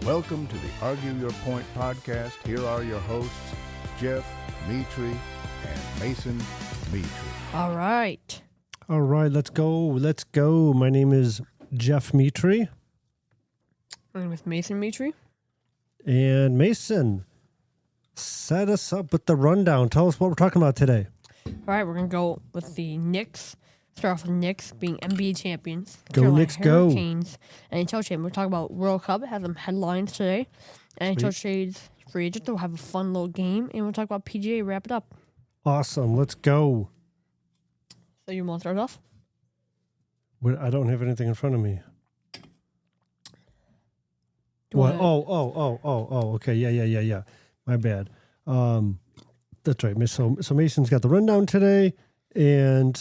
Welcome to the Argue Your Point podcast. Here are your hosts, Jeff Mitri and Mason Mitri. All right, let's go. My name is Jeff Mitri. My name is Mason Mitri. And Mason, set us up with the rundown. Tell us what we're talking about today. All right, we're going to go with the Knicks. Start off with Knicks being NBA champions. Go Carolina Knicks, go. Hurricanes, NHL champions. We're talking about World Cup. It has some headlines today. NHL trades, free agents. We'll have a fun little game. And we'll talk about PGA, wrap it up. Awesome. Let's go. So you want to start off? I don't have anything in front of me. What? Oh. Okay. Yeah. My bad. That's right. So Mason's got the rundown today, and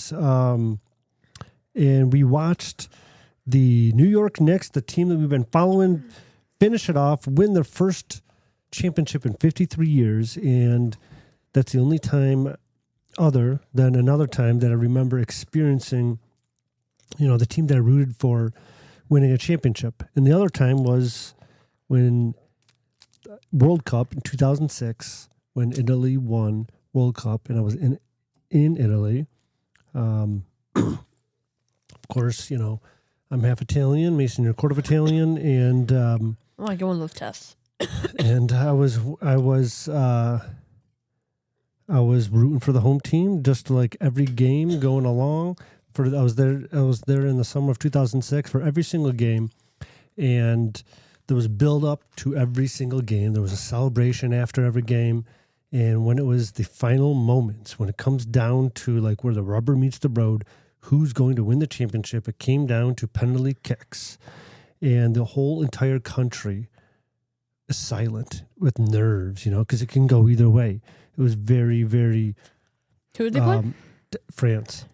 we watched the New York Knicks, the team that we've been following, finish it off, win their first championship in 53 years, and that's the only time other than another time that I remember experiencing, the team that I rooted for winning a championship. And the other time was when World Cup in 2006, when Italy won World Cup, and I was in Italy. Of course, I'm half Italian. Mason, you're a quarter of Italian, and I want to get one of those tests. and I was rooting for the home team, just like every game going along. I was there in the summer of 2006 for every single game, and there was build up to every single game. There was a celebration after every game, and when it was the final moments, when it comes down to like where the rubber meets the road, who's going to win the championship, it came down to penalty kicks, and the whole entire country is silent with nerves, because it can go either way. It was very, very... Who did they play? France.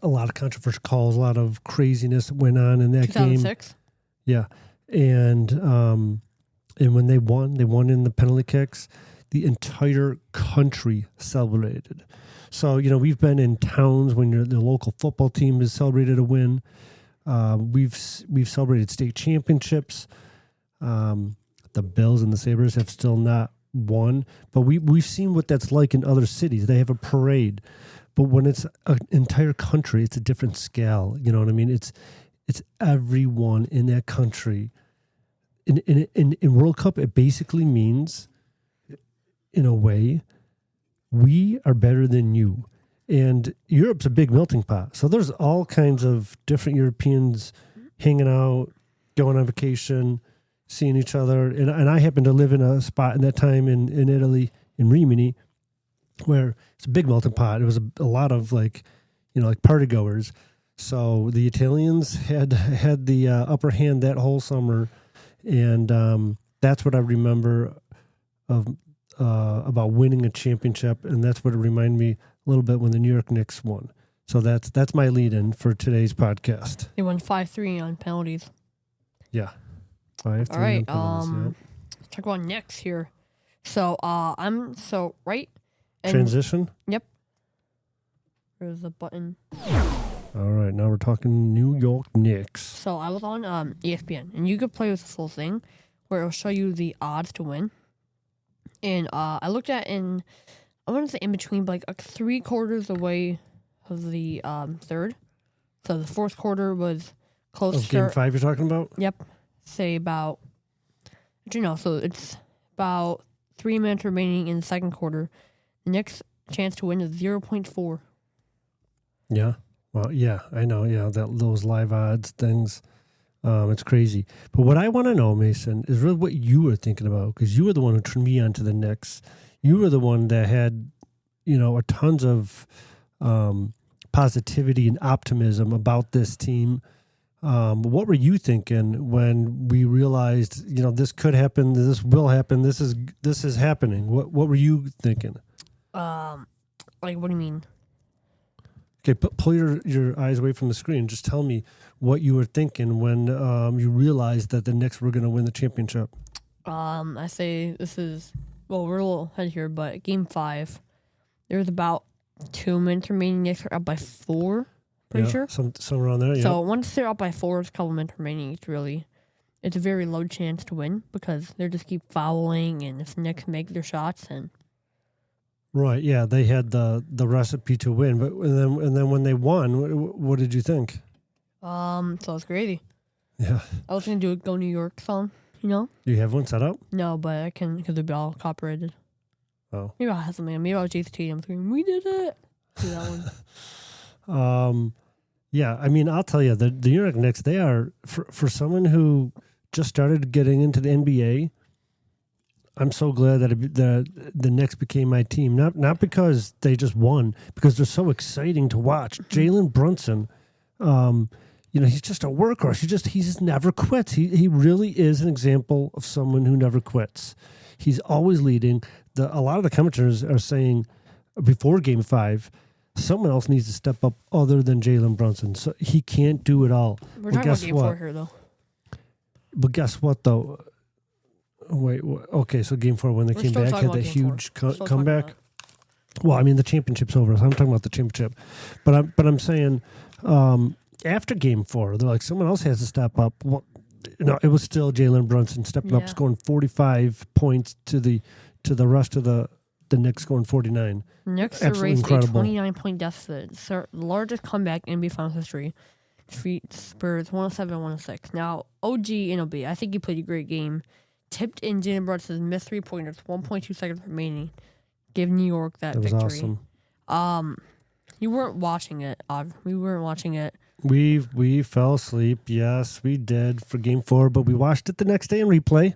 A lot of controversial calls, a lot of craziness went on in that 2006? game. Yeah. And when they won in the penalty kicks. The entire country celebrated. So, we've been in towns when the local football team has celebrated a win. We've celebrated state championships. The Bills and the Sabres have still not won, but we've seen what that's like in other cities. They have a parade, but when it's an entire country, it's a different scale. You know what I mean? It's everyone in that country. In World Cup, it basically means, in a way, we are better than you. And Europe's a big melting pot. So there's all kinds of different Europeans hanging out, going on vacation, seeing each other. And I happened to live in a spot in that time in Italy, in Rimini, where it's a big melting pot. It was a lot of like party goers. So the Italians had the upper hand that whole summer. And that's what I remember about winning a championship, and that's what it reminded me a little bit when the New York Knicks won. So that's my lead-in for today's podcast. They won 5-3 on penalties. Yeah. 5-3 All right. on Let's talk about Knicks here. So right. And, transition? Yep. There's the button. All right, now we're talking New York Knicks. So I was on ESPN, and you could play with this whole thing where it'll show you the odds to win. And I looked at I want to say in between, but like 3/4 away of the third. So the fourth quarter was close to Game 5 you're talking about? Yep. Say about, so it's about 3 minutes remaining in the second quarter. The Knicks' chance to win is 0.4. Yeah. Well, yeah, I know. Yeah, those live odds things. It's crazy. But what I want to know, Mason, is really what you were thinking about, because you were the one who turned me on to the Knicks. You were the one that had, a tons of positivity and optimism about this team. What were you thinking when we realized, this could happen, this will happen, this is happening? What were you thinking? Like, what do you mean? Okay, pull your eyes away from the screen. Just tell me what you were thinking when you realized that the Knicks were going to win the championship. I say this is, we're a little ahead here, but Game 5, there was about 2 minutes remaining. Knicks are up by 4, pretty sure. Somewhere around there, yeah. So once they're up by 4, it's a couple minutes remaining. It's really it's a very low chance to win because they just keep fouling and if the Knicks make their shots and Right, yeah, they had the recipe to win, but and then when they won, what did you think? so it's crazy. Yeah, I was gonna do a Go New York song, you know? do you have one set up? No, but I can because they're all copyrighted. Oh, Maybe I'll have something. Maybe I'll Jason Tatum screaming, "We did it!" Do that one. Yeah, I mean, I'll tell you, the New York Knicks, they are for someone who just started getting into the NBA. I'm so glad that the Knicks became my team. Not because they just won, because they're so exciting to watch. Jalen Brunson, he's just a workhorse. He just never quits. He really is an example of someone who never quits. He's always leading. A lot of the commentators are saying before Game 5, someone else needs to step up other than Jalen Brunson. So he can't do it all. We're talking about Game 4 here, though. But guess what, though? Wait, okay, so Game 4, when they came back, had that huge comeback. Well, I mean, the championship's over, so I'm talking about the championship. But I'm saying after Game 4, they're like, someone else has to step up. Well, no, it was still Jalen Brunson stepping up, scoring 45 points to the rest of the Knicks scoring 49. Knicks erased a 29-point deficit. The largest comeback in NBA Finals history. Defeat Spurs 107-106. Now, OG Anunoby, I think he played a great game. Tipped in Jalen Brunson's missed 3-pointers, 1.2 seconds remaining. Give New York that victory. Was awesome. You weren't watching it, we weren't watching it. We fell asleep. Yes, we did for Game 4, but we watched it the next day in replay.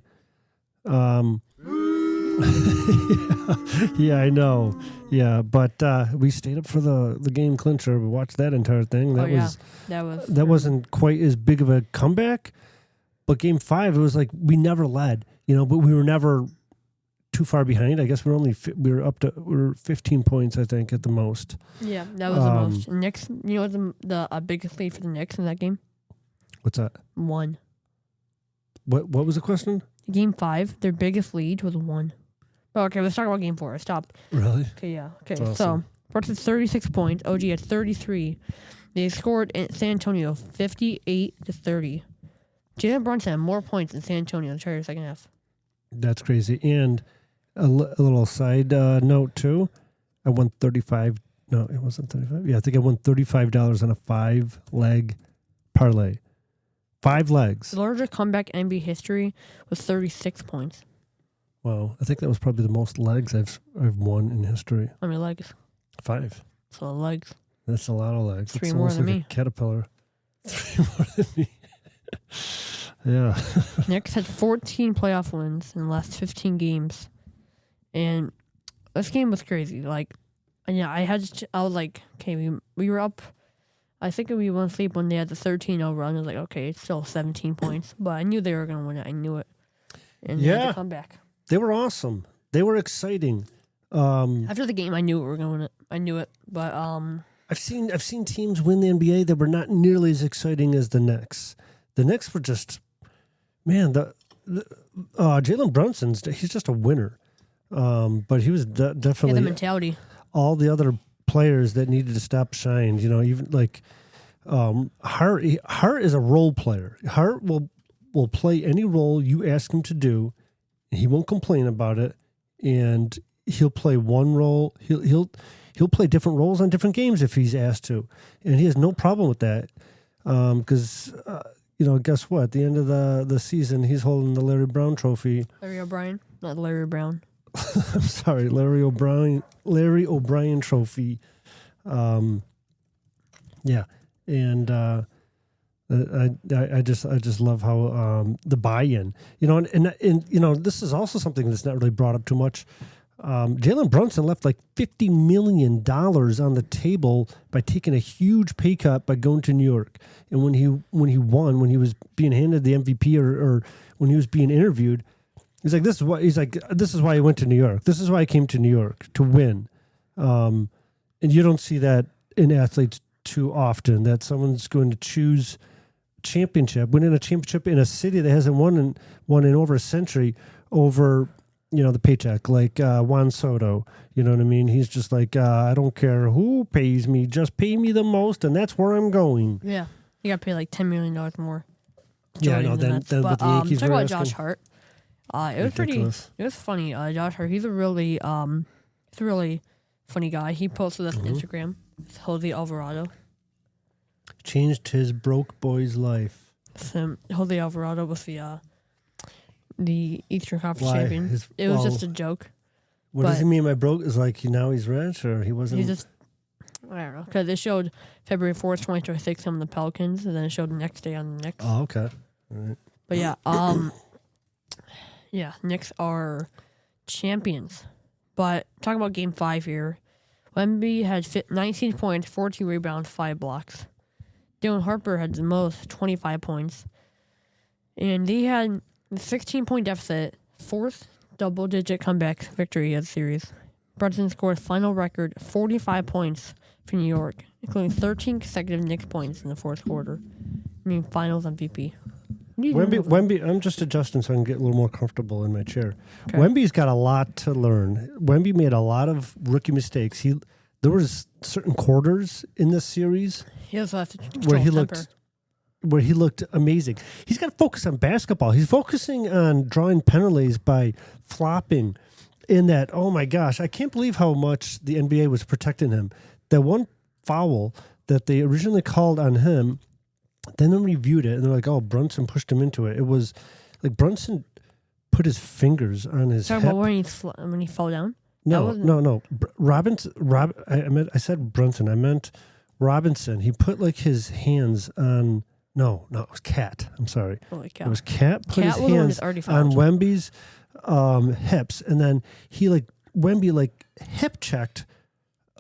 Yeah, I know. Yeah, but we stayed up for the game clincher. We watched that entire thing. That wasn't quite as big of a comeback. But Game 5, it was like we never led, but we were never too far behind. I guess we were 15 points, I think, at the most. Yeah, that was the most. Knicks, the biggest lead for the Knicks in that game? What's that? 1. What was the question? Game 5, their biggest lead was 1. Oh, okay, let's talk about Game 4. Stop. Really? Okay, yeah. Okay, awesome. So Brunson 36 points. OG had 33. They scored in San Antonio 58-30. Jalen Brunson had more points in San Antonio in the entire second half. That's crazy. And a little side note, too. I won 35. No, it wasn't 35. Yeah, I think I won $35 on a 5-leg parlay. 5 legs. The largest comeback in NBA history was 36 points. Wow, I think that was probably the most legs I've won in history. How many legs? 5. So legs. That's a lot of legs. 3 more than me. A caterpillar. 3 more than me. Yeah. Knicks had 14 playoff wins in the last 15 games, and this game was crazy. Like, I was like, okay, we were up. I think we went to sleep when they had the 13-0 run. I was like, okay, it's still 17 points, but I knew they were going to win it. I knew it, and they had to come back. They were awesome. They were exciting. After the game, I knew we were going to win it. I knew it, but I've seen teams win the NBA that were not nearly as exciting as the Knicks. The Knicks were just, man. Jalen Brunson's he's just a winner, but he was definitely the mentality. All the other players that needed to stop shine. Even like Hart is a role player. Hart will play any role you ask him to do. He won't complain about it, and he'll play one role. He'll play different roles on different games if he's asked to, and he has no problem with that. Because guess what? At the end of the season, he's holding the Larry Brown Trophy. Larry O'Brien, not Larry Brown. I'm sorry, Larry O'Brien Trophy. Yeah, and I just love how the buy-in, and this is also something that's not really brought up too much. Jalen Brunson left like $50 million on the table by taking a huge pay cut by going to New York. And when he was being handed the MVP or when he was being interviewed, this is why he went to New York. This is why I came to New York to win. And you don't see that in athletes too often, that someone's going to choose winning a championship in a city that hasn't won in over a century over the paycheck, like Juan Soto. You know what I mean? He's just like, I don't care who pays me, just pay me the most, and that's where I'm going. Yeah. You got to pay like $10 million more. Yeah, I know. joining the Then Mets. what But the Yankees talk were about asking. Josh Hart. It was Ridiculous. it was funny. Josh Hart, he's a really funny guy. He posted this on Instagram. It's Jose Alvarado. Changed his broke boy's life. So, Jose Alvarado was the Eastern Conference Why? champion. It was just a joke. What does But- he mean by broke? Is like now he's rich or he wasn't? He just, I don't know. Because it showed February 4th, 2026, him on the Pelicans, and then it showed the next day on the Knicks. Oh, okay. All right. But yeah, Knicks are champions. But talking about Game 5 here, Wemby had 19 points, 14 rebounds, 5 blocks. Dylan Harper had the most, 25 points. And they had a 16-point deficit, fourth double-digit comeback victory of the series. Brunson scored final record 45 points for New York, including 13 consecutive Knicks points in the fourth quarter. I mean, finals MVP. Wemby, I'm just adjusting so I can get a little more comfortable in my chair. Okay. Wemby's got a lot to learn. Wemby made a lot of rookie mistakes. There was certain quarters in this series He also has to where control he looked amazing. He's got to focus on basketball. He's focusing on drawing penalties by flopping. In that, oh my gosh, I can't believe how much the NBA was protecting him. That one foul that they originally called on him, then they reviewed it and they're like, oh, Brunson pushed him into it. It was like Brunson put his fingers on his Talking hip. about when he fell down? No. I said Brunson. I meant Robinson. He put like his hands on. No, it was Cat. I'm sorry. Holy cow. It was Cat put Cat his was the one hands that's already on fouled. Wemby's hips, and then Wemby hip checked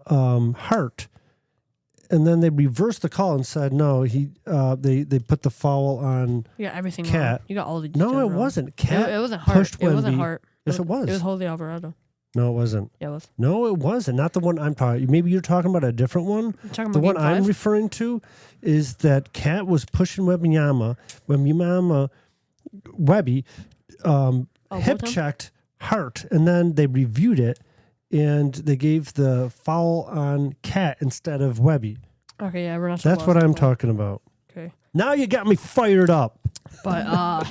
Hart, and then they reversed the call and said no. They put the foul on. You got everything Cat. wrong. You got all the details No, it wrong. wasn't. Cat. It wasn't Hart. pushed It wasn't Wemby. Hart. Yes, it was. It was Jose Alvarado. No, it wasn't. Yeah, it was. No, it wasn't. Not the one I'm talking. Maybe you're talking about a different one. I'm talking The about one Game I'm 5. referring to is that Cat was pushing Webby hip both checked Hart, and then they reviewed it, and they gave the foul on Cat instead of Webby. Okay, yeah, we're not. That's what I'm talking about. Okay, Now you got me fired up. but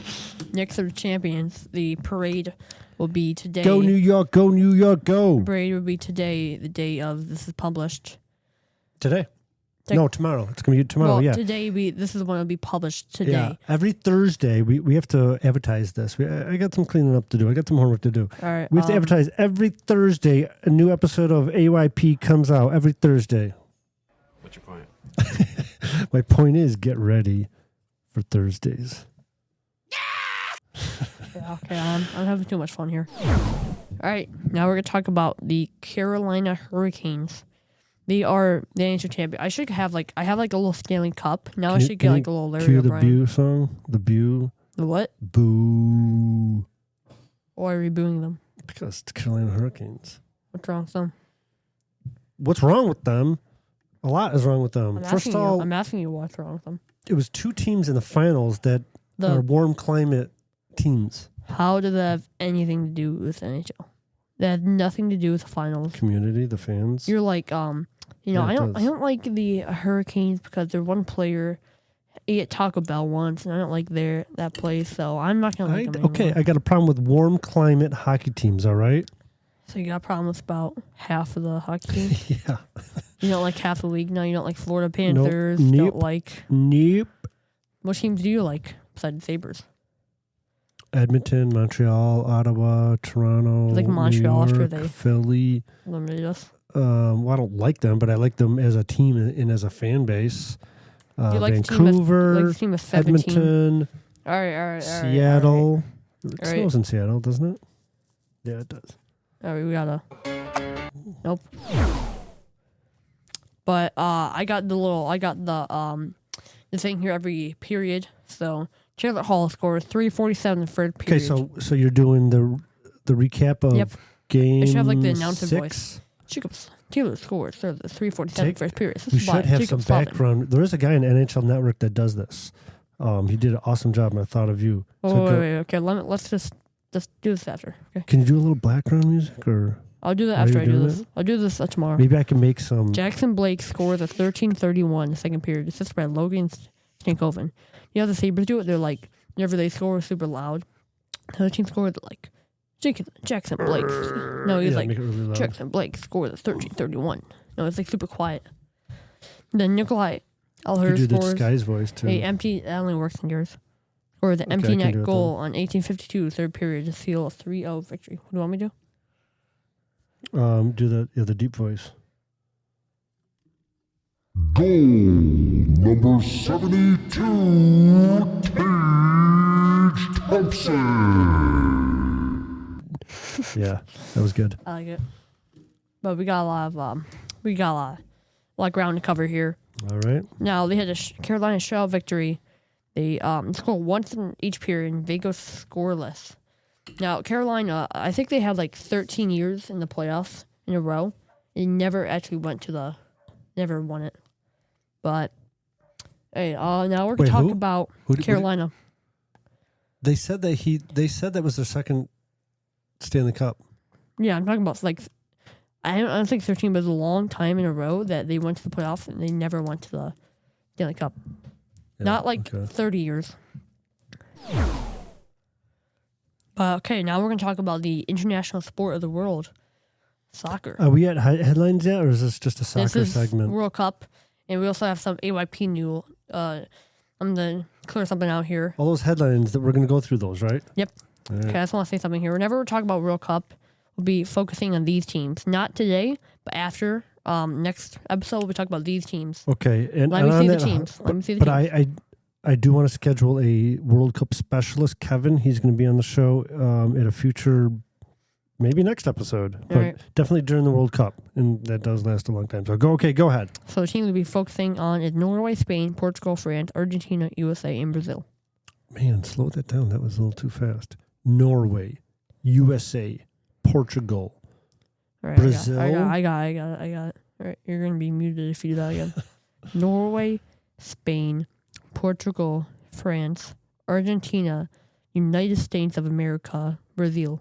Knicks are the champions. The parade will be today. Go New York, go New York, go. Parade will be today, the day of this is published. Today. Take- No, tomorrow. It's going to be tomorrow, Well, yeah. today this is when it'll be published today. Yeah, every Thursday we have to advertise this. I got some cleaning up to do. I got some homework to do. All right, We have to advertise every Thursday. A new episode of AYP comes out every Thursday. What's your point? My point is, get ready for Thursdays. Yeah, okay, I'm having too much fun here. All right, now we're gonna talk about the Carolina Hurricanes. They are the NHL champion. I should have I have a little Stanley Cup. Now I should get a little Larry Cue the O'Brien. Bew song. The Bew. The what? Boo. Why are we booing them? Because it's Carolina Hurricanes. What's wrong with them? What's wrong with them? A lot is wrong with them. First of all, I'm asking you what's wrong with them. it was two teams in the finals that are warm climate teams. How does that have anything to do with NHL? That had nothing to do with the finals. Community, the fans. You're Yeah, I it don't does. like the Hurricanes because their one player ate Taco Bell once, and I don't like that place, so I'm not gonna like them Okay, anymore. I got a problem with warm climate hockey teams, all right? So you got a problem with about half of the hockey teams. Yeah. You don't like half the league. No, you don't like Florida Panthers. Nope. Don't like Nope. what teams do you like besides the Sabres? Edmonton, Montreal, Ottawa, Toronto, You like Montreal New after York, they- Philly. Limited us. Well, I don't like them, but I like them as a team and as a fan base. You like the team Vancouver, the team with 17. Edmonton, All right. Seattle. It All right. snows in Seattle, doesn't it? Yeah, it does. All right, we gotta. Nope. But I got the thing here every period. So Charlotte Hall scored 3:47 in the first Okay, period. so you're doing the recap of Yep. game I should have, the announcer 6? voice. Jacobs Taylor scored 3:47 first period. This We is why should have Jacobs some loved it. background. There is a guy on NHL Network that does this. He did an awesome job, and I thought of you. Oh, So wait. Okay, let's just do this after. Okay, Can you do a little background music, or I'll do that Are after you I do doing this. it? I'll do this tomorrow. maybe I can make some? Jackson Blake scores a 13:31 in the second period. Assisted by Logan take over. The other Sabres do it. They're like, whenever they score super loud, the other team scores like Jackson Blake. No, he's like really Jackson Blake scored the 13-31. No, it's like super quiet. Then Nikolai Alher scores. You do the scores voice too. that only works in yours. Or the empty net goal on 1852 third period to seal a 3-0 victory. What do you want me to do? Do the deep voice. Goal number 72, Tage Thompson. Yeah, that was good. I like it. But we got a lot of ground to cover here. All right. Now they had a Carolina shutout victory. They scored once in each period, and they go scoreless. Now Carolina, I think they had like 13 years in the playoffs in a row. They never actually never won it. But hey, now we're gonna talk about Carolina. They said that was their second Stanley Cup. Yeah, I'm talking about like I don't think 13 was a long time in a row that they went to the playoffs and they never went to the Stanley Cup. Yeah, not like 30 years. But okay, now we're going to talk about the international sport of the world, soccer. Are we at headlines yet, or is this just a soccer segment? World Cup, and we also have some AYP new. I'm going to clear something out here. All those headlines that we're going to go through those, right? Yep. Right. Okay, I just want to say something here. Whenever we're talking about World Cup, we'll be focusing on these teams. Not today, but after. Next episode, we'll be talking about these teams. Okay. Let me see the teams. But I do want to schedule a World Cup specialist, Kevin. He's going to be on the show at a future, maybe next episode. But definitely during the World Cup. And that does last a long time. So go ahead. So the teams we'll be focusing on is Norway, Spain, Portugal, France, Argentina, USA, and Brazil. Man, slow that down. That was a little too fast. Norway, USA, Portugal, right, Brazil. I got it. All right, you're going to be muted if you do that again. Norway, Spain, Portugal, France, Argentina, United States of America, Brazil.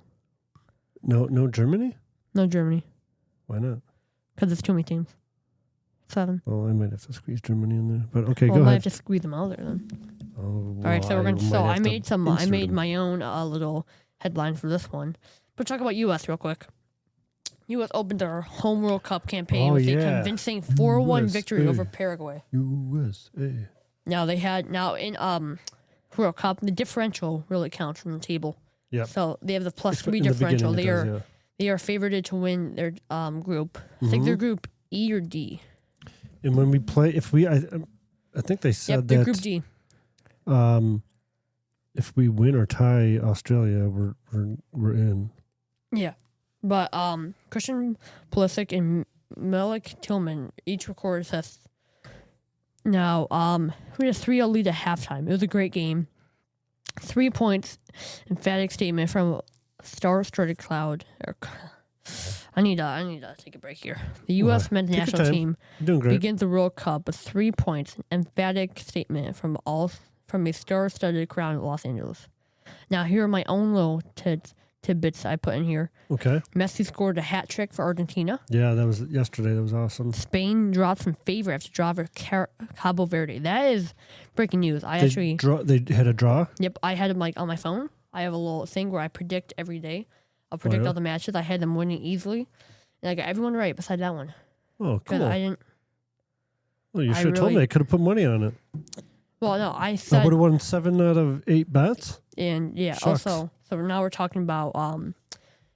No Germany? No Germany. Why not? Because it's too many teams. 7. Well, I might have to squeeze Germany in there. But okay, go ahead. I might have to squeeze them out there then. Oh, well, all right, so we're going to. So I made my own little headline for this one. But talk about U.S. real quick. U.S. opened their home World Cup campaign with a convincing 4-1 victory over Paraguay. USA. Now in World Cup, the differential really counts from the table. Yeah. So they have the +3 differential. They are favored to win their group. I think they're group E or D. And when we play, I think they said that group D. If we win or tie Australia, we're in. Yeah. But Christian Pulisic and Malik Tillman each recorded assists. Now, we had a 3-0 lead at halftime. It was a great game. 3 points, emphatic statement from a star-studded crowd. I need to take a break here. The U.S. men's national team begins the World Cup with 3 points, an emphatic statement from a star-studded crowd in Los Angeles. Now, here are my own little tidbits I put in here. Okay. Messi scored a hat trick for Argentina. Yeah, that was yesterday. That was awesome. Spain dropped from favor after draw for Cabo Verde. That is breaking news. They had a draw? Yep, I had them like on my phone. I have a little thing where I predict every day. I'll predict all the matches. I had them winning easily. And I got everyone right beside that one. Oh, cool. I didn't. Well, you should have told me. I could have put money on it. Well, no, I said. I would have won 7 out of 8 bets. And yeah, Shucks. also, so now we're talking about,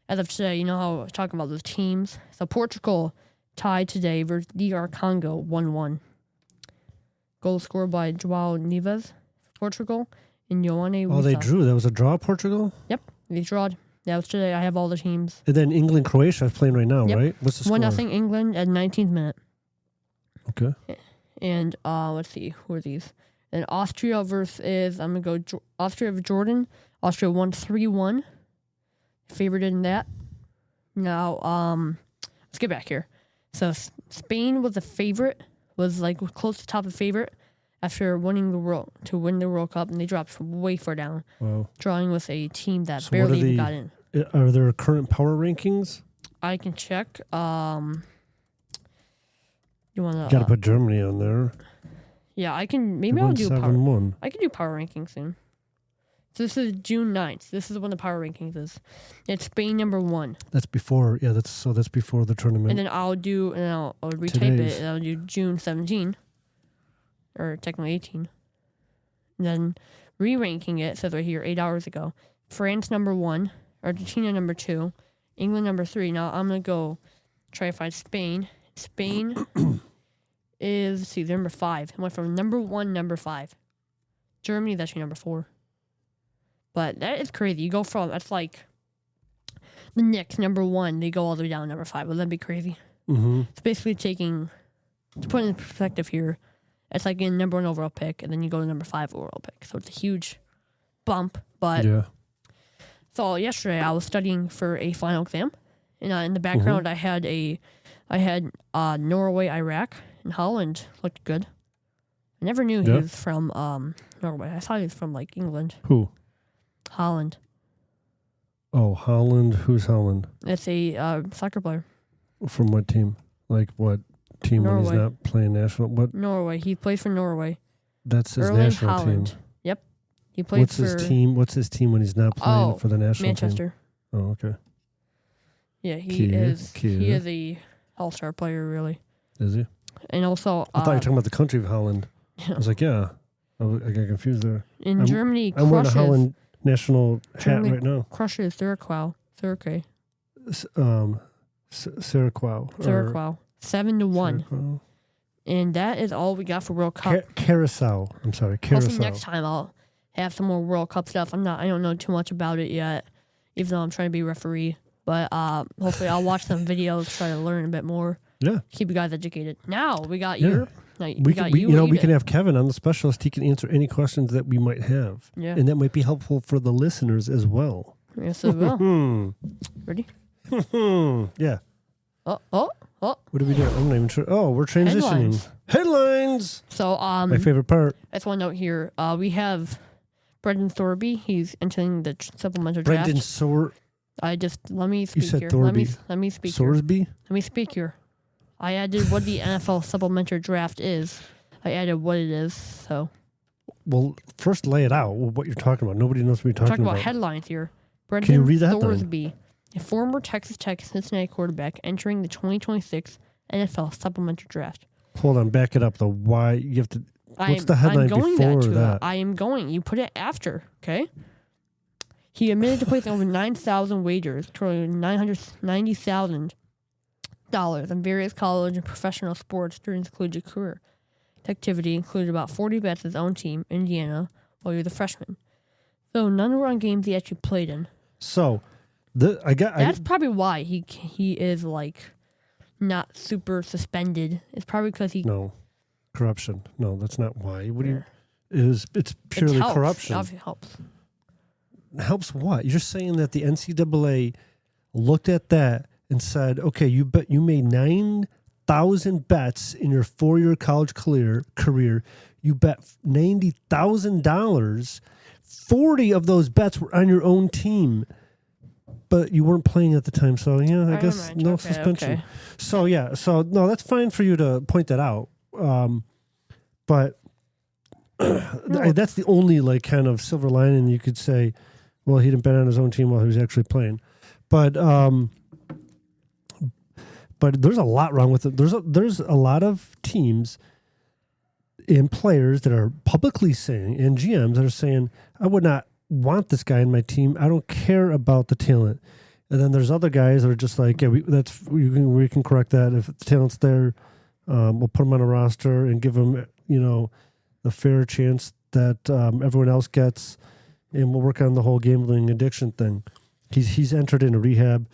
as of today, you know how we're talking about those teams? So Portugal tied today versus DR Congo 1-1. Goal scored by João Neves, Portugal, and Ioane Oh, they drew. That was a draw, Portugal? Yep, they drawed. That was today. I have all the teams. And then England, Croatia is playing right now, right? What's the score? 1-0 England at 19th minute. Okay. And let's see, who are these? And Austria versus, I'm going to go Austria of Jordan. Austria won 3-1. Favored in that. Now, let's get back here. So Spain was a favorite, was like close to top of favorite after winning the World Cup, and they dropped way far down. Wow. Drawing with a team that barely even got in. Are there current power rankings? I can check. You want to? Got to put Germany on there. Yeah, I can. Maybe They I'll won do 7-1. I can do power rankings soon. So this is June 9th. This is when the power rankings is. It's Spain number 1. That's before. Yeah, that's before the tournament. And then I'll retype Today's. it, and I'll do June 17. Or technically 18. And then re-ranking it, says right here, 8 hours ago. France number 1, Argentina number 2, England number 3. Now I'm going to go try to find Spain. Spain is, let's see, they're number 5. It went from number 1, number 5. Germany's actually number 4. But that is crazy. You go from, that's like the Knicks, number 1, they go all the way down to number 5. Would that be crazy? Mm-hmm. It's basically taking, to put it in perspective here, it's like getting number 1 overall pick, and then you go to number 5 overall pick. So it's a huge bump. But Yeah. so yesterday I was studying for a final exam, and in the background I had Norway, Iraq, and Holland looked good. I never knew he was from Norway. I thought he was from like England. Who? Holland. Oh, Holland. Who's Holland? It's a soccer player. From what team? Like what team when he's Norway. not playing national? What? Norway. He plays for Norway. That's his Erling national Haaland. team. Yep. He plays What's for his team? What's his team when he's not playing for the national Manchester. team? Oh, okay. Yeah, he is a all-star player, really. Is he? And also, I thought you were talking about the country of Holland. I was like, yeah. I got confused there. in Germany, I'm wearing a crushes Holland national hat Germany right now. crushes Thurquau. Saraquao. 7-1. And that is all we got for World Cup. Carousel. I'm sorry, Hopefully Carousel. next time I'll have some more World Cup stuff. I don't know too much about it yet, even though I'm trying to be a referee. But hopefully I'll watch some videos, try to learn a bit more. Yeah. Keep you guys educated. Now we got Yeah. Europe. We can have Kevin on the specialist. He can answer any questions that we might have. Yeah. And that might be helpful for the listeners as well. Yes, it will. Ready? Yeah. Oh. What are we doing? I'm not even sure. Oh, we're transitioning. Headlines. So My favorite part. I just want to note here, we have Brendan Thorby. He's entering the supplemental draft. Brendan Let me speak You said here. Thorby. Let me speak here. Sorsby? Let me speak here. I added what the NFL supplementary draft is. I added what it is. So Well, first lay it out. What you're talking about. Nobody knows what you're talk talking about about. headlines here. Can you Brendan read that, though? Thorsby, a former Texas Tech Cincinnati quarterback, entering the 2026 NFL supplementary draft. Hold on, back it up though. Why you have to? What's the headline I'm going before to that? I am going. You put it after, okay? He admitted to placing over 9,000 wagers, totaling $990,000 on various college and professional sports during his collegiate career. The activity included about 40 bets with his own team, Indiana, while he was a freshman. So none were on games he actually played in. So, That's probably why he is like not super suspended. It's probably because he no corruption. No, that's not why. What do you? It's purely corruption. It helps. Helps what? You're just saying that the NCAA looked at that and said, okay, you made 9,000 bets in your 4-year college career. You bet $90,000. 40 of those bets were on your own team, but you weren't playing at the time. So yeah, I guess no suspension. Okay. So yeah, no, that's fine for you to point that out. But that's the only like kind of silver lining you could say. Well, he didn't bet on his own team while he was actually playing, but there's a lot wrong with it. There's a lot of teams and players that are publicly saying, and GMs that are saying, I would not want this guy in my team. I don't care about the talent. And then there's other guys that are just like, yeah, we can correct that. If the talent's there, we'll put him on a roster and give him, the fair chance that everyone else gets, and we'll work on the whole gambling addiction thing. He's entered into rehab.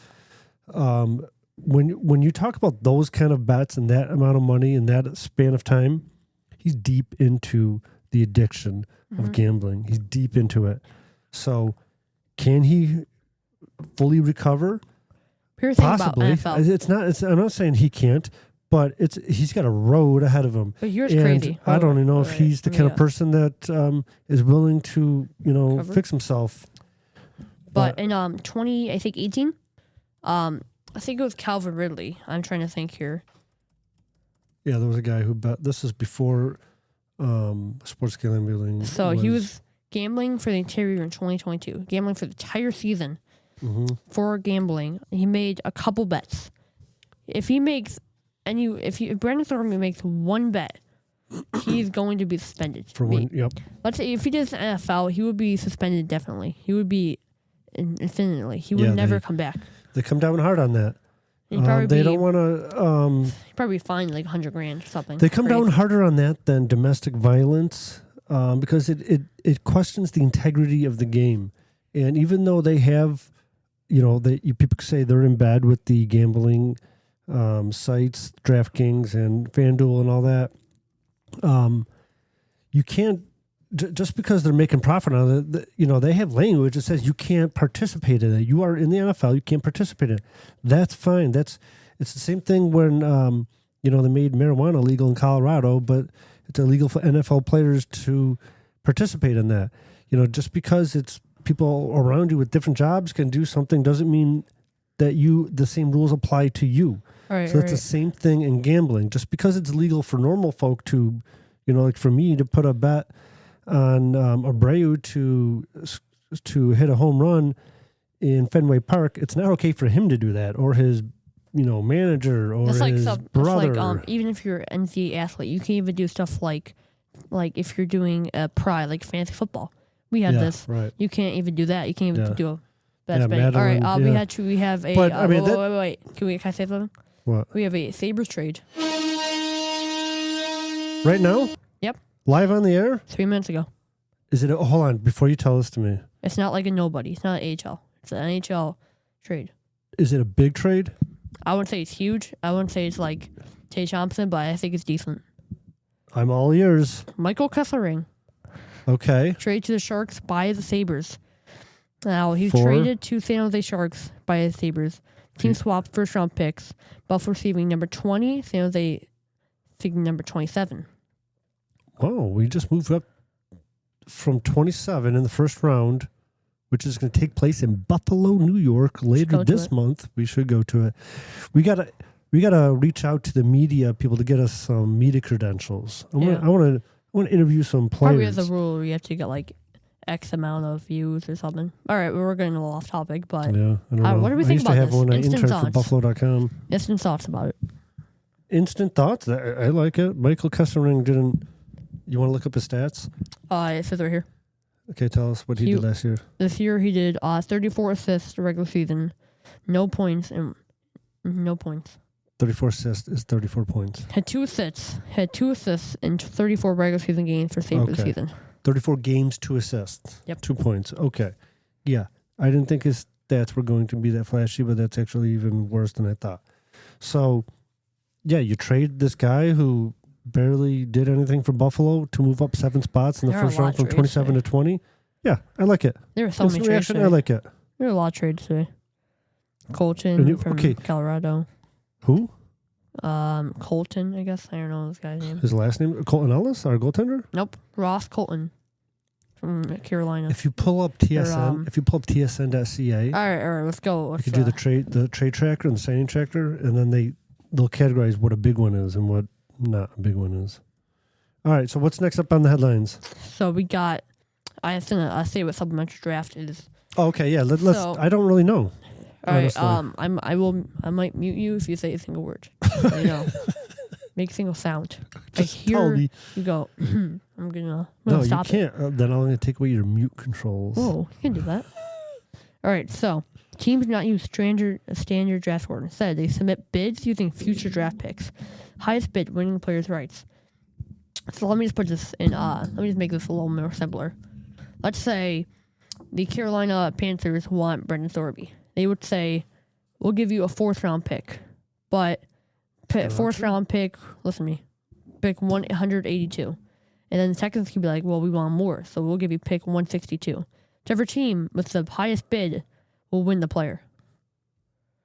When you talk about those kind of bets and that amount of money in that span of time, he's deep into the addiction of gambling. He's deep into it. So, can he fully recover? Possibly. I'm not saying he can't, but he's got a road ahead of him. But here's crazy. I don't even know if he's the kind of person that is willing to, Recover? fix himself. But in 18, I think it was Calvin Ridley. I'm trying to think here. Yeah, there was a guy who bet. This is before sports gambling. So he was gambling for the interior in 2022, gambling for the entire season for gambling. He made a couple bets. If he makes if Brandon Thornton makes one bet, he's going to be suspended. For one, yep. Let's say if he does NFL, he would be suspended definitely. He would be infinitely. He would never come back. They come down hard on that. They don't want to. Probably fined like $100,000 or something. They come down harder on that than domestic violence because it questions the integrity of the game. And even though they have, people say they're in bed with the gambling sites, DraftKings and FanDuel and all that. You can't just because they're making profit on it. They have language that says you can't participate in it. You are in the NFL, you can't participate in it. That's fine. It's the same thing when they made marijuana legal in Colorado, but it's illegal for NFL players to participate in that. Just because it's people around you with different jobs can do something doesn't mean that the same rules apply to you. Right, so it's the same thing in gambling. Just because it's legal for normal folk to, like for me to put a bet on Abreu to hit a home run in Fenway Park, it's not okay for him to do that, or his manager, or his brother. Like, even if you're an NCAA athlete, you can even do stuff like if you're doing a like fantasy football. We have this. Right. You can't even do that. You can't even do a bet. Madeline, all right. We have a. But, wait. Can I say something? What? We have a Sabres trade. Right now? Yep. Live on the air? 3 minutes ago. Is it? Hold on, before you tell this to me. It's not like a nobody. It's not an AHL. It's an NHL trade. Is it a big trade? I wouldn't say it's huge. I wouldn't say it's like Tay Thompson, but I think it's decent. I'm all ears. Michael Kessler. Okay. Trade to the Sharks by the Sabres. Now, he For? traded to San Jose Sharks by the Sabres. Team swap first-round picks. Buffalo receiving number 20, San Jose receiving number 27. Wow, we just moved up from 27 in the first round, which is going to take place in Buffalo, New York later this month. We should go to it. We gotta reach out to the media people to get us some media credentials. I want to interview some players. Probably as a rule, we have to get like X amount of views or something. All right, we're getting a little off topic, but I don't know. what do we think about this? I used to have one. I Instant interned for thoughts. Buffalo.com. Instant thoughts about it. Instant thoughts? I like it. Michael Kesselring didn't. You want to look up his stats? It says right here. Okay, tell us what he did last year. This year he did 34 assists regular season, no points. 34 assists is 34 points. Had two assists in 34 regular season games for Sabres this season. 34 games, 2 assists. Yep. 2 points. Okay. Yeah. I didn't think his stats were going to be that flashy, but that's actually even worse than I thought. So, yeah, you trade this guy who barely did anything for Buffalo to move up 7 spots in the first round from 27 to 20. Yeah, I like it. There were so many trades today. I like it. There were a lot of trades today. Colton from Colorado. Who? Colton, I guess. I don't know this guy's name. His last name? Colton Ellis, our goaltender? Nope. Ross Colton from Carolina. If you pull up TSN, TSN.ca, all right, let's go. You could do the trade tracker and the signing tracker, and then they'll categorize what a big one is and what not a big one is. All right, so what's next up on the headlines? So we got. I have to say what supplementary draft is. Oh, okay, yeah. Let's. I don't really know. All right. I might mute you if you say a single word. Make a single sound. Just I hear tell me. You go. I'm gonna no, stop you can't. Then I'm gonna take away your mute controls. Oh, you can do that. All right. So teams do not use standard draft order. Instead, they submit bids using future draft picks. Highest bid winning the player's rights. So let me just put this in. Let me just make this a little more simpler. Let's say the Carolina Panthers want Brendan Thorpe. They would say, we'll give you a 4th round pick, but 4th round pick, listen to me, pick 182. And then the Texans could be like, well, we want more, so we'll give you pick 162. Whichever team with the highest bid will win the player.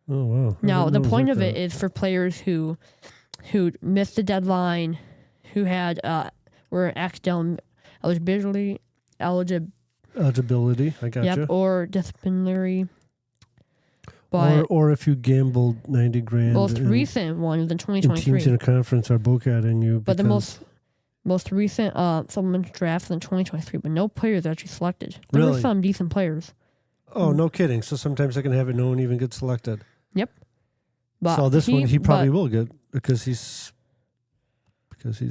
Oh, wow. Now, the point of it is for players who missed the deadline, who had were accidental eligibility. I got you. Or disciplinary. But or if you gambled $90,000. Most recent one was in 2023. Teams in a conference are boycotting you. But the most Most recent supplemental draft in 2023, but no players actually selected. There were Really? some decent players. Oh, no kidding. So sometimes I can have it no one even gets selected. Yep. But So this one he probably but- will get because he's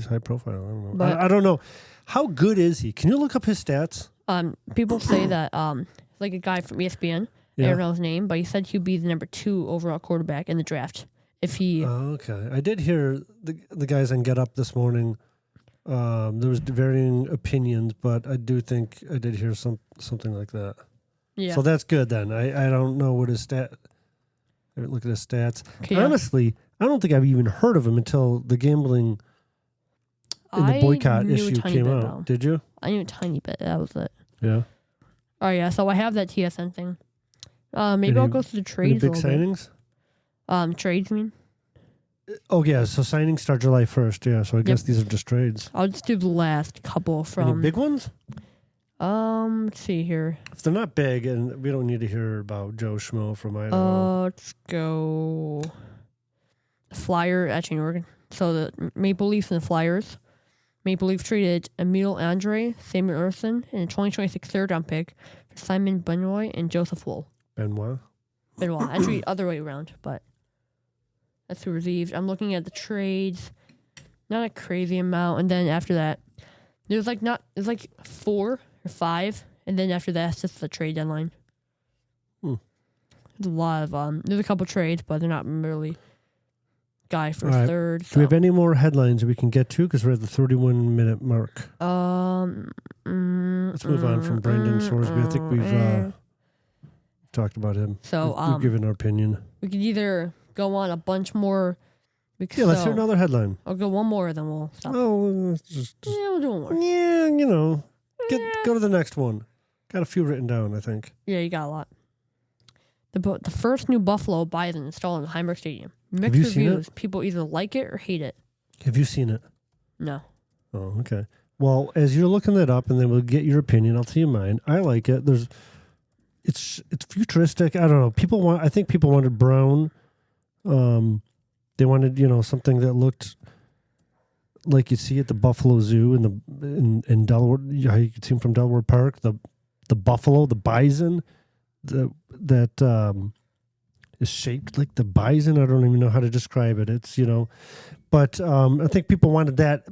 high profile. I don't know. But- I don't know. How good is he? Can you look up his stats? People say that like a guy from ESPN, I Yeah. don't know his name, but he said he'd be the number 2 overall quarterback in the draft if he. Oh, okay. I did hear the guys on Get Up this morning. There was varying opinions, but I do think I did hear something like that. Yeah. So that's good then. I don't know what his stat. I haven't looked at his stats. Okay, Honestly, I don't think I've even heard of him until the gambling and the boycott knew a issue tiny came bit out. about him. Did you? I knew a tiny bit. That was it. Yeah. Oh yeah, so I have that TSN thing. Maybe Any- I'll go through the Any trades. a big little signings? bit. Trades, I mean. Oh yeah, so signings start July 1st. Yeah, so I guess these are just trades. I'll just do the last couple Any from. big ones? Let's see here. If they're not big, and we don't need to hear about Joe Schmo from Idaho. Let's go. Flyer, actually, in Oregon. So the Maple Leafs and the Flyers. Maple Leaf traded Emil Andre, Samuel Ersson, and a 2026 third-round pick for Simon Benoit and Joseph Wool. Benoit. Actually, other way around, but that's who received. I'm looking at the trades. Not a crazy amount. And then after that, there's like 4 or 5. And then after that, it's just the trade deadline. There's a lot of, there's a couple trades, but they're not really guy for All right. third. Do we have any more headlines that we can get to? Because we're at the 31-minute mark. Let's move on from Brandon Sorsby. I think we've talked about him. So we've given our opinion. we could either go on a bunch more. Yeah, let's hear another headline. I'll go one more, then we'll stop. Oh, it's just Yeah, we'll do one more. yeah, go to the next one. Got a few written down, I think. Yeah, you got a lot. The first new Buffalo Bison installed in Highmark Stadium. Mixed you seen reviews. People either like it or hate it. Have you seen it? No. Oh, okay. Well, as you're looking that up, and then we'll get your opinion. I'll tell you mine. I like it. It's futuristic. I don't know. I think people wanted brown. They wanted something that looked like you see at the Buffalo Zoo in Delaware. How you could see them from Delaware Park. The buffalo, the bison, that is shaped like the bison. I don't even know how to describe it. It's but I think people wanted that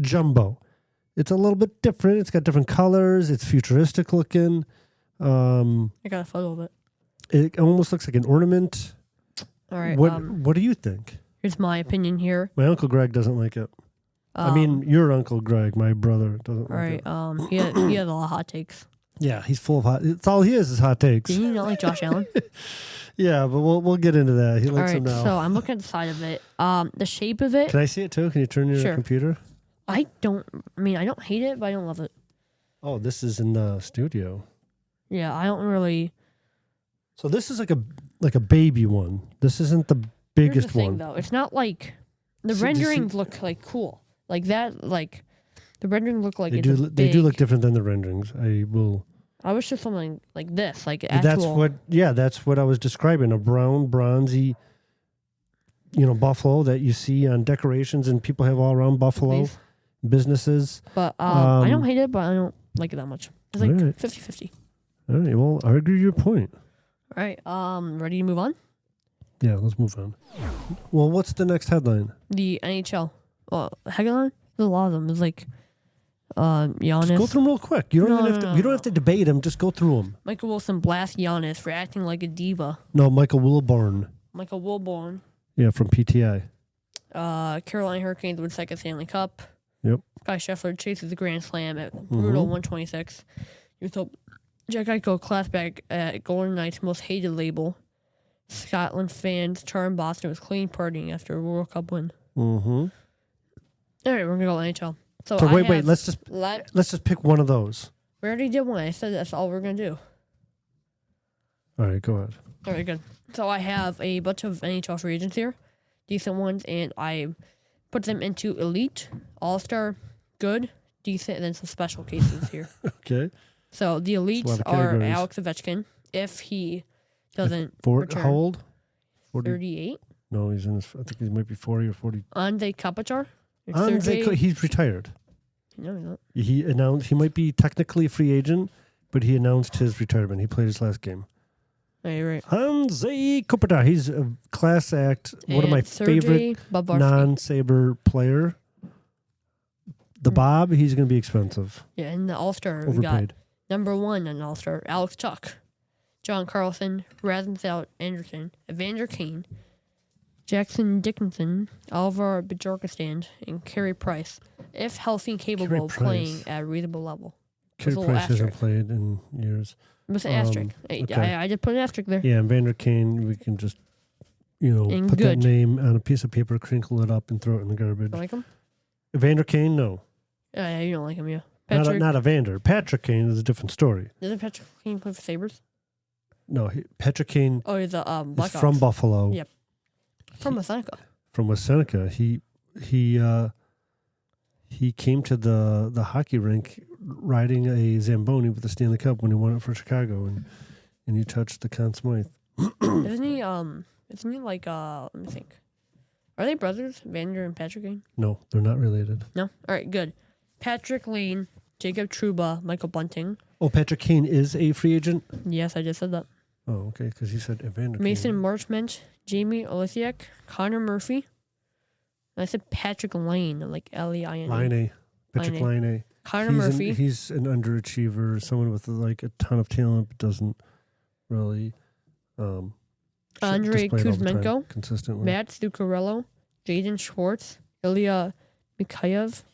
jumbo. It's a little bit different. It's got different colors. It's futuristic looking. I got a photo of it. It almost looks like an ornament. All right. What do you think? Here's my opinion here. My Uncle Greg doesn't like it. I mean, your Uncle Greg, my brother, doesn't All like right. it. He had a lot of hot takes. Yeah, he's full of hot. It's all he is hot takes. Did you not like Josh Allen? Yeah, but we'll get into that. He All likes right. him now. So I'm looking at the side of it. The shape of it. Can I see it too? Can you turn your Sure. computer? I don't hate it, but I don't love it. Oh, this is in the studio. Yeah, I don't really. So this is like a baby one. This isn't the Here's biggest the thing, one. though. It's not like the So do you see- renderings look like cool, like that. Like the renderings look like They it's do. a They do look big- different than the renderings. I will. I wish there's something like this, like actual. That's what. Yeah, that's what I was describing. A brown, bronzy, buffalo that you see on decorations and people have all around Buffalo These. businesses. But I don't Um, hate it, but I don't like it that much. It's like Alright. 50-50. All right. Well, I agree with your point. All right. Ready to move on? Yeah, let's move on. Well, what's the next headline? The NHL. Headline? There's a lot of them. It's like Giannis. Just go through them real quick. You don't No, even have no, to. no, You don't no. have to debate them. Just go through them. Michael Wilson blasts Giannis for acting like a diva. No, Michael Wilborn. Michael Wilborn. Yeah, from PTI. Carolina Hurricanes win second Stanley Cup. Yep. Guy Scheffler chases the Grand Slam at brutal 126. You thought Jack Eichel class back at Golden Knights' most hated label. Scotland fans turn Boston was clean partying after a World Cup win. Mm-hmm. All right, we're gonna go NHL. So Wait. Let's just pick one of those. We already did one. I said that's all we're gonna do. All right, go ahead. All right, good. So I have a bunch of NHL free agents here, decent ones, and I put them into elite, all-star, good, decent, and then some special cases here. Okay. So the elites lot of are categories. Alex Ovechkin if he doesn't How return. old? 40. 38. No, he's in his. I think he might be 40 or 40. Andrei Kopitar. Sergei He's retired. No, he's not. He announced he might be technically a free agent, but he announced his retirement. He played his last game. Oh, you're right. Hansi Kopitar. He's a class act. One of my Sergei favorite Bobrovsky. non-Saber player. The Bob, he's going to be expensive. Yeah, and the All-Star, we got Overpaid. number 1 on All-Star, Alex Tuck, John Carlson, Rasmus Anderson, Evander Kane, Jackson Dickinson, Alvar Bjorkstrand, and Carey Price, if healthy and capable of playing at a reasonable level. Carey Price hasn't played in years. What's the asterisk? Okay. I just put an asterisk there. Yeah, and Vander Kane, we can just, And put good. that name on a piece of paper, crinkle it up, and throw it in the garbage. You like him? Vander Kane, no. Yeah, you don't like him, yeah. Not a Vander. Patrick Kane is a different story. Doesn't Patrick Kane play for Sabres? No, Patrick Kane Oh, he's a is Blackhawks. from Buffalo. Yep. From Seneca. From West Seneca. He came to the hockey rink riding a Zamboni with the Stanley Cup when he won it for Chicago, and he touched the Conn Smythe. Isn't he like, let me think. Are they brothers, Vander and Patrick Kane? No, they're not related. No? All right, good. Patrick Lane, Jacob Trouba, Michael Bunting. Oh, Patrick Kane is a free agent? Yes, I just said that. Oh, okay, because he said Evander Mason Kane. Marchment, Jamie Olesiak, Connor Murphy. And I said Patrick Lane, like L-E-I-N-E. Line. Patrick Line. Connor Murphy. He's an underachiever, someone with like a ton of talent, but doesn't really Andrei display it all the time Kuzmenko, consistently. Matt Zuccarello, Jaden Schwartz, Ilya Mikheyev,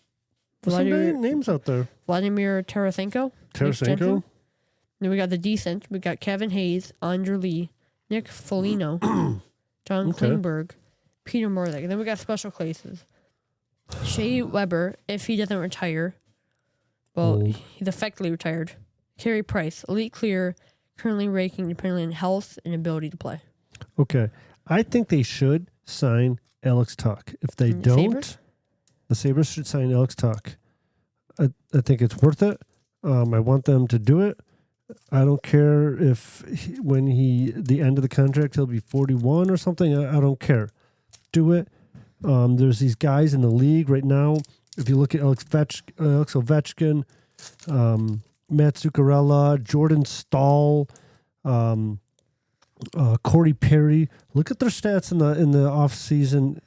There's some big names out there. Vladimir Tarasenko. Tarasenko? Then we got the decent. We got Kevin Hayes, Andrew Lee, Nick Foligno, John Klingberg, Peter Murdoch. And then we got special cases. Shea Weber, if he doesn't retire. Well, he's effectively retired. Carey Price, elite clear, currently ranking depending on health and ability to play. Okay. I think they should sign Alex Tuck. If they don't, Sabres? the Sabres should sign Alex Tuck. I think it's worth it. I want them to do it. I don't care if the end of the contract, he'll be 41 or something. I don't care. Do it. There's these guys in the league right now. If you look at Alex Ovechkin, Matt Zuccarello, Jordan Stahl, Corey Perry. Look at their stats in the off season.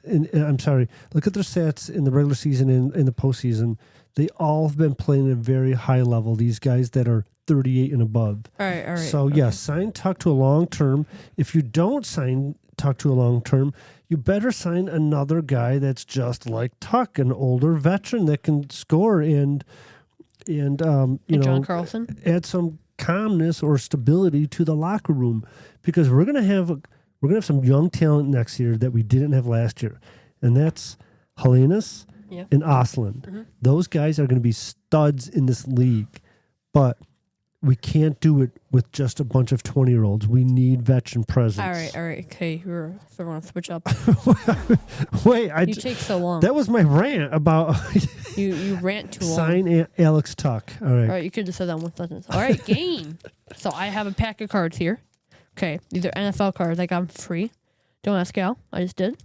Look at their stats in the regular season and in the postseason. They all have been playing at a very high level. These guys that are 38 and above. All right. So yes, sign Tuck to a long term. If you don't sign Tuck to a long term, you better sign another guy that's just like Tuck, an older veteran that can score and John Carlson, add some calmness or stability to the locker room, because we're gonna have some young talent next year that we didn't have last year, and that's Helenas and Osland. Mm-hmm. Those guys are going to be studs in this league, but we can't do it with just a bunch of 20-year-olds. We need veteran presence. All right. Okay, we're going to switch up. Wait, You take so long. that was my rant about You rant too long. sign Alex Tuck. All right. All right, you could have said that in one sentence. All right, game. So I have a pack of cards here. Okay, these are NFL cards. I got them free. Don't ask Al. I just did.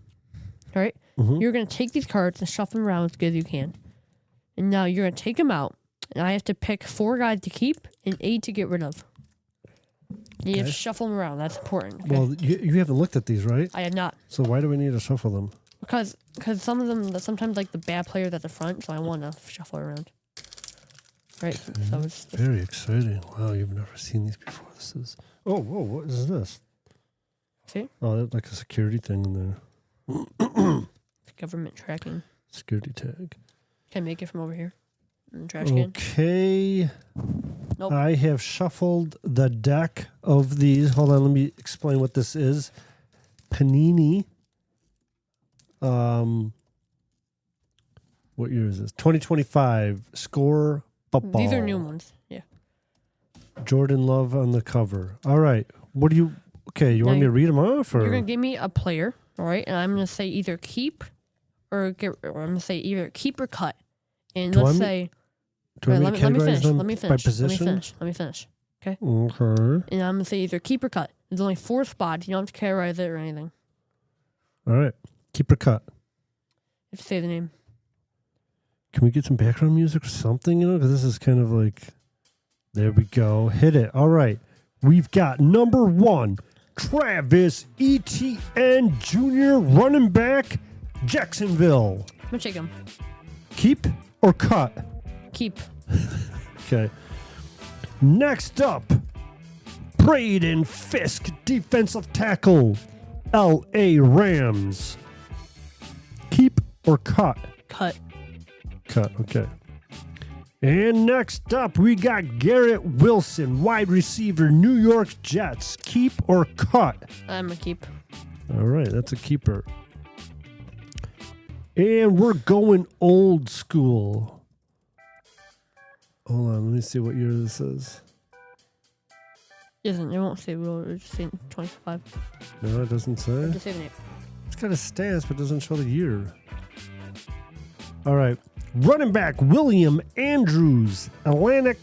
All right. Mm-hmm. You're going to take these cards and shuffle them around as good as you can. And now you're going to take them out. And I have to pick 4 guys to keep and 8 to get rid of. You have to shuffle them around. That's important. Okay? Well, you haven't looked at these, right? I have not. So why do we need to shuffle them? Because some of them, sometimes like the bad players at the front, so I want to shuffle around. Right. So it's Very exciting. Wow, you've never seen these before. This is... Oh, whoa, what is this? see Oh, that's like a security thing in there. government tracking. Security tag. Can I make it from over here? In the trash can. Okay. Nope. I have shuffled the deck of these. Hold on, let me explain what this is. Panini. What year is this? 2025. Score football. These are new ones. Yeah. Jordan Love on the cover. All right. What do you... Okay, you want me to read them off? Or? You're going to give me a player, all right? And I'm going to say either keep or I'm going to say either keep or cut. And let's say... Let me finish. them Let me finish. by position? Let me finish. Okay? Okay. And I'm going to say either keep or cut. There's only 4 spots. You don't have to categorize it or anything. All right. Keep or cut. You have to say the name. Can we get some background music or something? Because this is kind of like, there we go. Hit it. All right. We've got number 1, Travis Etienne Jr., running back, Jacksonville. I'm gonna take him. Keep or cut? Keep. Okay. Next up, Braden Fisk, defensive tackle, L.A. Rams. Keep or cut? Cut. Cut, okay. And next up, we got Garrett Wilson, wide receiver, New York Jets. Keep or cut? I'm gonna keep. All right, that's a keeper. And we're going old school. Hold on, let me see what year this is. It won't say real. It's just saying 25. No, it doesn't say. Just saving it. It's got a stats, but it doesn't show the year. All right. Running back William Andrews, Atlanta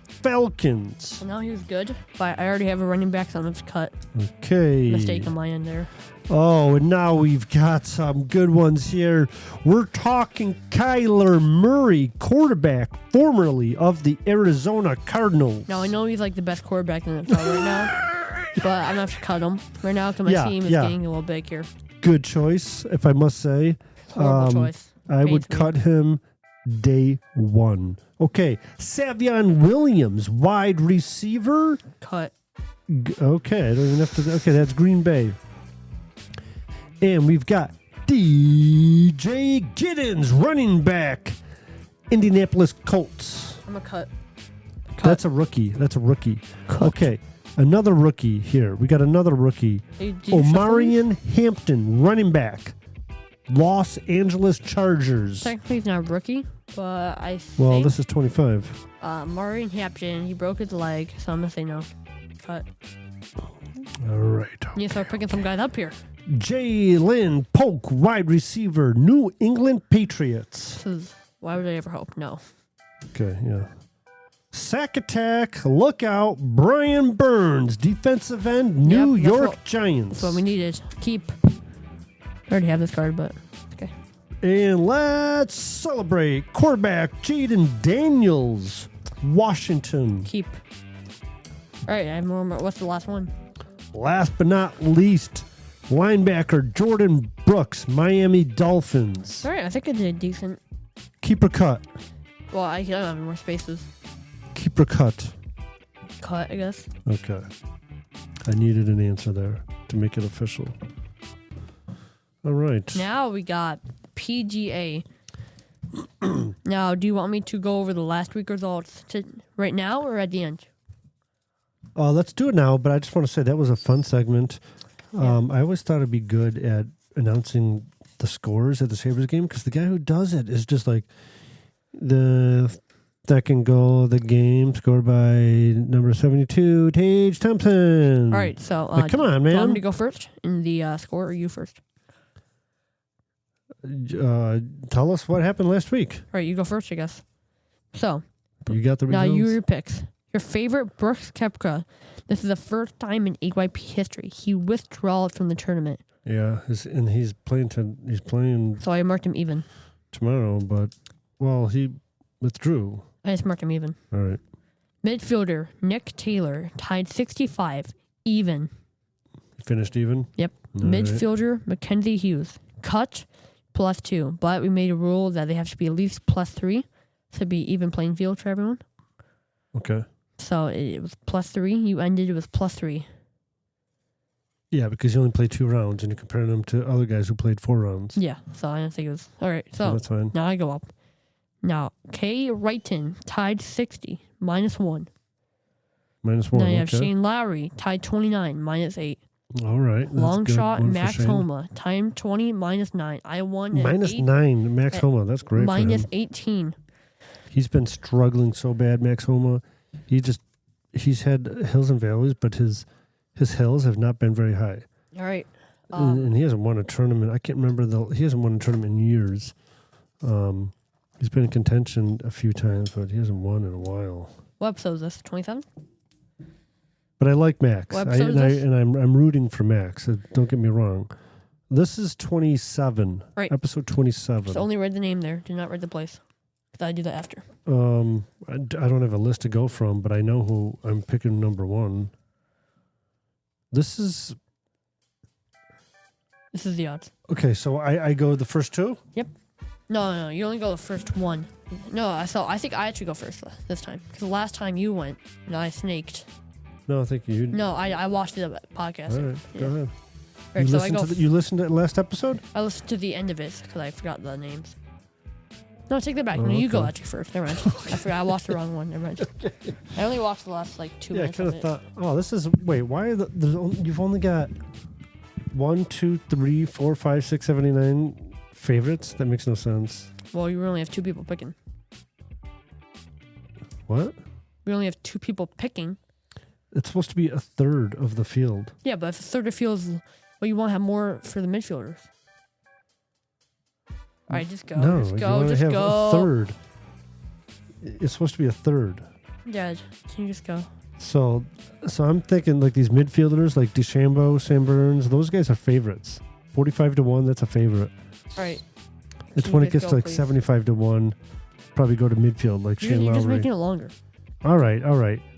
Falcons. Well, now he was good, but I already have a running back, so I'm going to cut. Okay. Mistake on my end there. Oh, and now we've got some good ones here. We're talking Kyler Murray, quarterback formerly of the Arizona Cardinals. Now, I know he's like the best quarterback in the NFL right now, but I'm going to have to cut him right now because my team is getting a little big here. Good choice, if I must say. Horrible choice. I would cut him day 1. Okay, Savion Williams, wide receiver. Cut. Okay, I don't even have to. Okay, that's Green Bay. And we've got DJ Giddens, running back, Indianapolis Colts. I'm a cut. That's a rookie. Cut. Okay, another rookie here. We got another rookie. Hey, Omarion Hampton, running back, Los Angeles Chargers. Technically, he's not a rookie, but I think... Well, this is 25. Murray Hampton, he broke his leg, so I'm going to say no. Cut. All right. You start picking some guys up here. Jalen Polk, wide receiver, New England Patriots. Why would I ever hope? No. Okay, yeah. Sack attack, look out, Brian Burns, defensive end, New York Giants. That's what we needed. Keep. I already have this card, but okay. And let's celebrate quarterback Jaden Daniels, Washington. Keep. All right, I have more. What's the last one? Last but not least, linebacker Jordan Brooks, Miami Dolphins. All right, I think I did decent. Keeper cut. Well, I don't have any more spaces. Keeper cut. Cut, I guess. Okay. I needed an answer there to make it official. All right. Now we got PGA. Now, do you want me to go over the last week results right now or at the end? Let's do it now, but I just want to say that was a fun segment. I always thought it'd be good at announcing the scores at the Sabres game because the guy who does it is just like the second goal of the game scored by number 72, Tage Thompson. All right, so come on, man. Do you want me to go first in the score or you first? Tell us what happened last week. All right, you go first, I guess. So, you got the results? Now your picks. Your favorite Brooks Koepka. This is the first time in AYP history he withdrew from the tournament. Yeah, and he's playing. So I marked him even tomorrow, but he withdrew. I just marked him even. All right. Midfielder Nick Taylor tied 65, even. Finished even. Yep. All Midfielder Mackenzie Hughes cut +2, but we made a rule that they have to be at least +3 to be even playing field for everyone. Okay. So it was +3. You ended with +3. Yeah, because you only played 2 rounds, and you're comparing them to other guys who played 4 rounds. Yeah, so I didn't think it was... All right, so that's fine. Now I go up. Now, Kay Wrighton tied 60, -1. -1, Now you have Shane Lowry tied 29, -8. All right. Longshot Max Homa, time 20, -9. I won -9, Max Homa. That's great for him. -18. He's been struggling so bad, Max Homa. He's had hills and valleys, but his hills have not been very high. All right. And he hasn't won a tournament. I can't remember he hasn't won a tournament in years. He's been in contention a few times, but he hasn't won in a while. What episode is this? 27? But I like Max. What episode is this? And I'm rooting for Max. Don't get me wrong. This is 27. Right. Episode 27. Just only read the name there. Did not read the place. Because I do that after. I don't have a list to go from, but I know who I'm picking number 1. This is the odds. okay. So I go the first 2. No. You only go the first one. No, I think I actually go first this time. Because last time you went, and I snaked. No, I think you. No, I watched the podcast. All right, go ahead. Right, so You listened to the last episode? I listened to the end of it because I forgot the names. No, take that back. Oh, No, you go okay. actually first. Never mind. I forgot. I watched the wrong one. Never mind. I only watched the last 2 Yeah, I minutes. kind of of it. thought. Oh, this is. Wait, why are you've only got 1, 2, 3, 4, 5, 6, 7, 8, 9 favorites? That makes no sense. Well, you only have 2 people picking. What? We only have 2 people picking. It's supposed to be a third of the field. Yeah, but if a third of fields, well, you want to have more for the midfielders. All right, just go. No, just you go. want to Just have go. a third. It's supposed to be a third. Yeah, can you just go? So I'm thinking like these midfielders, like DeChambeau, Sam Burns, those guys are favorites. 45-1, that's a favorite. All right. It's Can when you it guys gets go, to like please? 75-1, probably go to midfield like Shane You're just Lowry. making it longer. All right.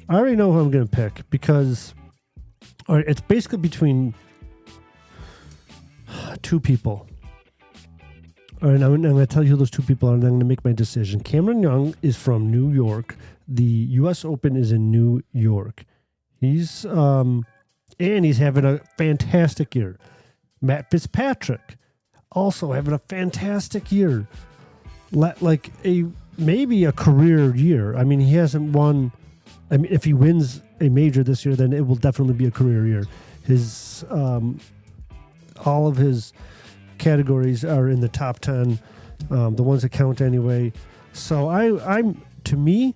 I already know who I'm going to pick because all right, it's basically between 2 people. All right, I'm going to tell you who those 2 people are, and I'm going to make my decision. Cameron Young is from New York. The U.S. Open is in New York. He's and he's having a fantastic year. Matt Fitzpatrick also having a fantastic year. Like maybe a career year. I mean, he hasn't won. I mean, if he wins a major this year, then it will definitely be a career year. His all of his categories are in the top 10, the ones that count anyway. So I'm to me,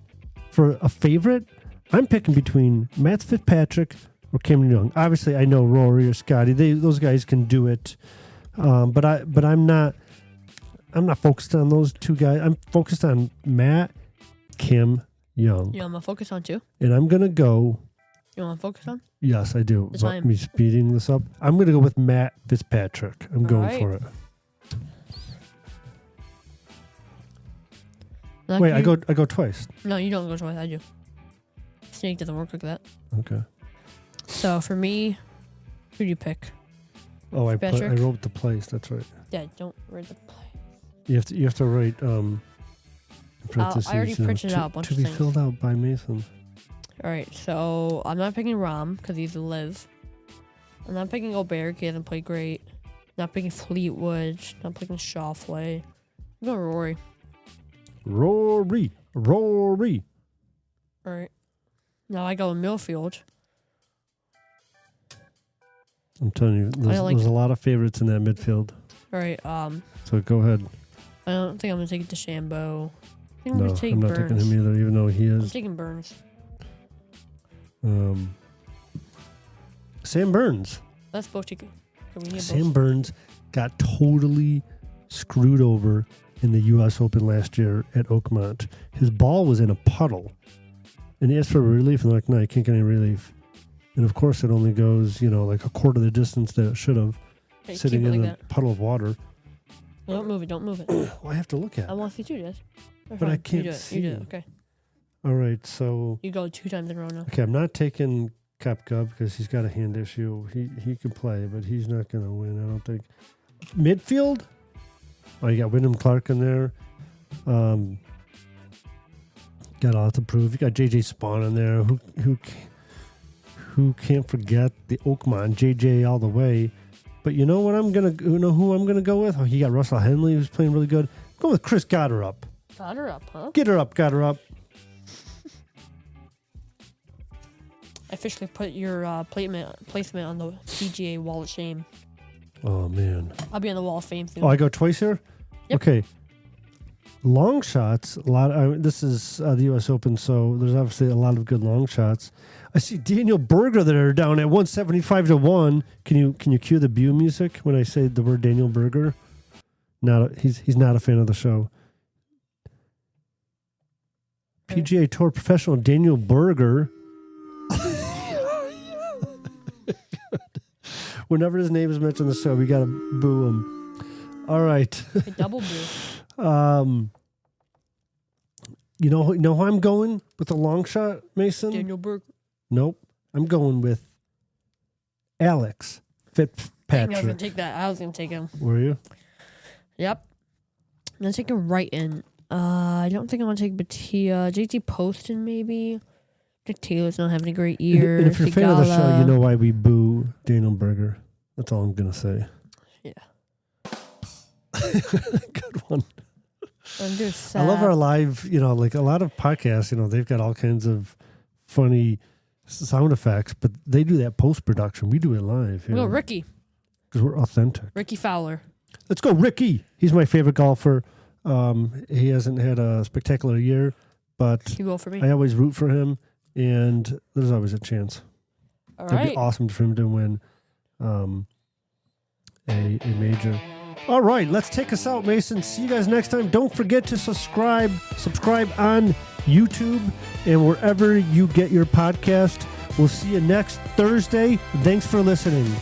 for a favorite, I'm picking between Matt Fitzpatrick or Cameron Young. Obviously, I know Rory or Scotty; those guys can do it. But I'm not focused on those 2 guys. I'm focused on Matt, Kim, Young. You want to focus on 2? And I'm going to go. You want to focus on? Yes, I do. That's But fine. me speeding this up. I'm going to go with Matt Fitzpatrick. I'm going right. for it. Now, Wait, can I you- go twice. No, you don't go twice. I do. Snake doesn't work like that. Okay. So for me, who do you pick? Oh, I Fitzpatrick? wrote the place. That's right. Yeah, don't read the play. You have to write parentheses. I already printed out a bunch to of be things. filled out by Mason. All right, so I'm not picking Rom because he's a live. I'm not picking Gobert. He hasn't played great. Not picking Fleetwood. Not picking Shoffley. I'm going Rory. Rory. All right. Now I go Millfield. I'm telling you, there's a lot of favorites in that midfield. All right. So go ahead. I don't think I'm gonna take it to Shambo. I think I'm No, gonna take I'm not Burns. taking him either, even though he I'm is. taking Burns. Sam Burns. Let's both take it. Okay, we need Sam both. Burns got totally screwed over in the U.S. Open last year at Oakmont. His ball was in a puddle, and he asked for relief, and they're like, no, you can't get any relief. And of course, it only goes, like a quarter of the distance that it should have, Okay, sitting keep it in like a that. puddle of water. Don't move it. Don't move it. Well, I have to look at I it. want to see you do this. But I can't You do it. see You do it. it. Okay. All right, so You go 2 times in a row now. okay, I'm not taking Koepka because he's got a hand issue. He can play, but he's not going to win, I don't think. Midfield? Oh, you got Wyndham Clark in there. Got a lot to prove. You got JJ Spawn in there. Who can't forget the Oakmont JJ all the way? But you know what who I'm gonna go with? Oh, he got Russell Henley who's playing really good. Go with Chris Gotterup. Got her up, huh? Get her up, got her up. I officially put your placement on the PGA Wall of Shame. Oh man. I'll be on the Wall of Fame soon. Oh, I go twice here? Yep. Okay. Long shots, a lot. This is the U.S. Open, so there's obviously a lot of good long shots. I see Daniel Berger there down at 175-1. Can you cue the Bew music when I say the word Daniel Berger? He's not a fan of the show. Okay. PGA Tour professional Daniel Berger Whenever his name is mentioned on the show, we got to boo him. All right. A double boo. You know who I'm going with a long shot, Mason? Daniel Burke. Nope. I'm going with Alex Dang, I was going to Fitzpatrick. take that. I was going to take him. Were you? Yep. I'm going to take him right in. I don't think I want to take Batia. JT Poston, maybe. Nick Taylor's not having a great year. And if you're a fan of the show, Sigala. you know why we boo Daniel Berger. That's all I'm going to say. Yeah. Good one. I'm just sad. I love our live, like a lot of podcasts, they've got all kinds of funny sound effects, but they do that post-production. We do it live. We'll go Ricky. Because we're authentic. Ricky Fowler. Let's go, Ricky. He's my favorite golfer. He hasn't had a spectacular year, but He will for me. I always root for him, and there's always a chance. All It'd right. be awesome for him to win a major. All right, let's take us out, Mason. See you guys next time. Don't forget to subscribe on YouTube and wherever you get your podcast. We'll see you next Thursday. Thanks for listening.